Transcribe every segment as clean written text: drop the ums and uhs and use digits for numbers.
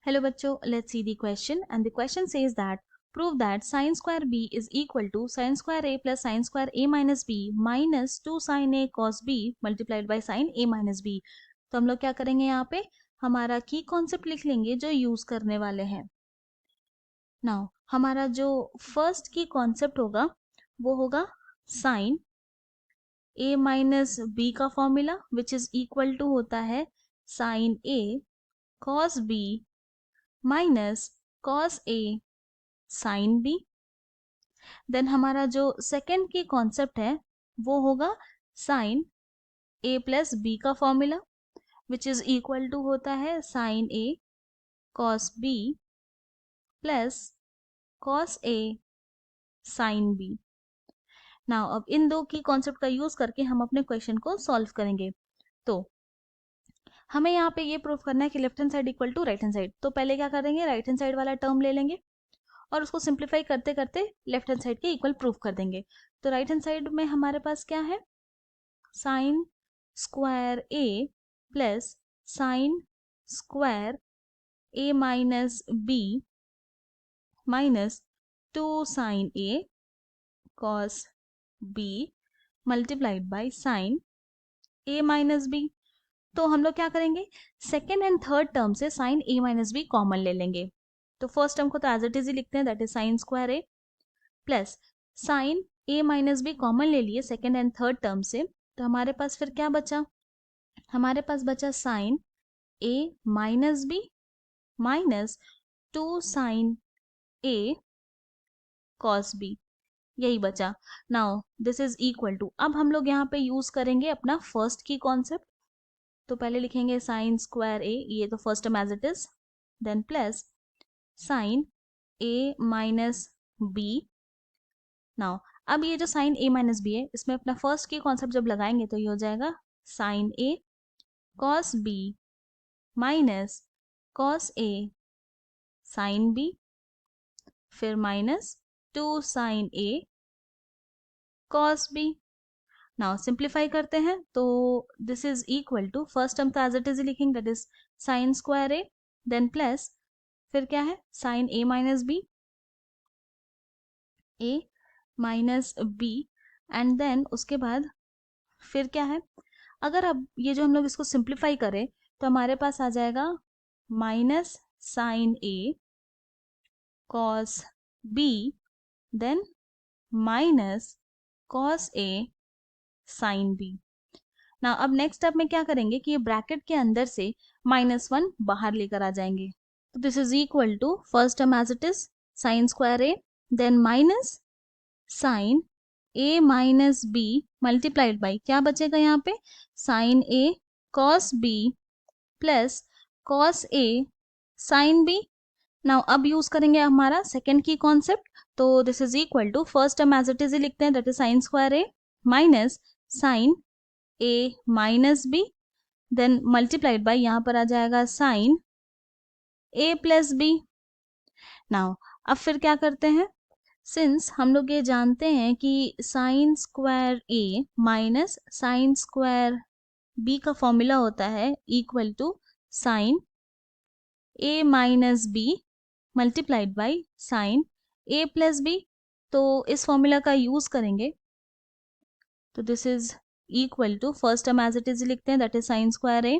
Hello बच्चों, let's see the question and the question says that prove that sin square b is equal to sin square a plus sin square a minus b minus 2 sin a cos b multiplied by sin a minus b। तो हम लोग क्या करेंगे, यहाँ पे हमारा की concept लिख लेंगे जो यूज करने वाले हैं। नाउ हमारा जो फर्स्ट की कॉन्सेप्ट होगा वो होगा साइन a माइनस बी का formula which is equal to होता है sine a cos b minus cos a sin b। Then हमारा जो सेकेंड की कॉन्सेप्ट है वो होगा साइन a प्लस बी का formula which is equal to होता है sine a cos b plus cos a sin b। Now अब इन दो की कॉन्सेप्ट का यूज करके हम अपने क्वेश्चन को सॉल्व करेंगे। तो हमें यहाँ पे ये प्रूव करना है कि left hand side equal to right hand side. तो पहले क्या करेंगे, राइट हैंड साइड वाला टर्म ले लेंगे और उसको सिंप्लीफाई करते करते लेफ्ट हैंड साइड के इक्वल प्रूफ कर देंगे। तो राइट हैंड साइड में हमारे पास क्या है, sine square A plus sine square A minus b minus 2 sine A cos B multiplied by sine A minus b. तो हम लोग क्या करेंगे, सेकेंड एंड थर्ड टर्म से साइन ए माइनस बी कॉमन ले लेंगे। तो फर्स्ट टर्म को तो एज इट इज ही लिखते हैं, that is sine square A plus sine A minus b common ले लिए सेकेंड एंड थर्ड टर्म से। तो हमारे पास फिर क्या बचा, हमारे पास बचा साइन ए माइनस बी माइनस 2 साइन ए कॉस बी, यही बचा। Now this is equal to, अब हम लोग यहाँ पे यूज करेंगे अपना फर्स्ट की कॉन्सेप्ट। तो पहले लिखेंगे साइन स्क्वायर ए, ये तो first term as it is, then plus sine A minus b. Now अब ये जो साइन ए माइनस बी है इसमें अपना फर्स्ट की कॉन्सेप्ट जब लगाएंगे तो ये हो जाएगा sine A cos B minus cos A sine B, फिर माइनस 2 साइन ए कॉस बी। नाउ सिंप्लीफाई करते हैं तो this is equal to, first term तो एज इट इज लिखेंगे, that is sine square A, then plus फिर क्या है sine A minus B, A minus B, and then उसके बाद फिर क्या है, अगर अब ये जो हम लोग इसको सिंप्लीफाई करें तो हमारे पास आ जाएगा minus sine A cos B then minus cos A sine B. ना अब नेक्स्ट स्टेप में क्या करेंगे कि ये ब्रैकेट के अंदर से -1 बाहर लेकर आ जाएंगे। तो this is equal to first term as it is sine square A then minus sine A minus B multiplied by क्या बचेगा यहाँ पे, sine A cos B plus cos A sine B. Now अब यूज करेंगे हमारा second की concept. तो this is equal to first term as it is लिखते हैं, that is sine square A minus sine A minus B then multiplied by यहाँ पर आ जाएगा sine A plus B. Now अब फिर क्या करते हैं, सिंस हम लोग ये जानते हैं कि साइन स्क्वायर ए माइनस साइन स्क्वायर बी का फॉर्मूला होता है equal to sine A minus B multiplied by sine A plus B. तो इस फॉर्मूला का यूज करेंगे तो this is equal to first term as it is लिखते हैं, that is sine square A,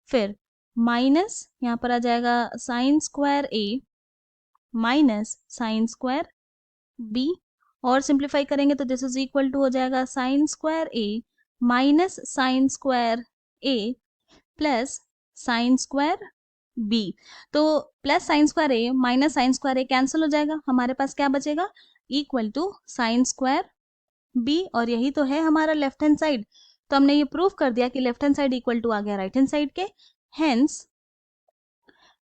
फिर माइनस यहाँ पर आ जाएगा साइन स्क्वायर ए माइनस साइन स्क्वायर बी, और सिंप्लीफाई करेंगे तो दिस इज इक्वल टू हो जाएगा साइन स्क्वायर ए माइनस साइन स्क्वायर ए प्लस साइन स्क्वायर बी। तो plus sine square A minus sine square A cancel हो जाएगा, हमारे पास क्या बचेगा equal to sine square B, और यही तो है हमारा लेफ्ट हैंड साइड। तो हमने ये प्रूव कर दिया कि left hand side equal to आ गया राइट हैंड साइड के, हेंस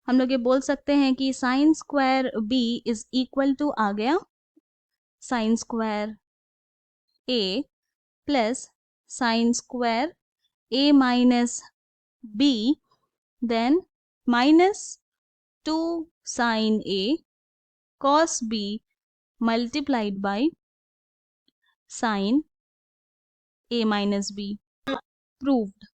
हम लोग ये बोल सकते हैं कि sine square B is equal to आ गया sine square A plus sine square A minus B then minus 2 sine A cos B multiplied by sine A minus B. Proved.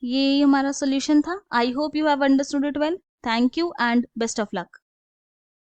ये हमारा सॉल्यूशन था। I hope you have understood it well. Thank you and best of luck.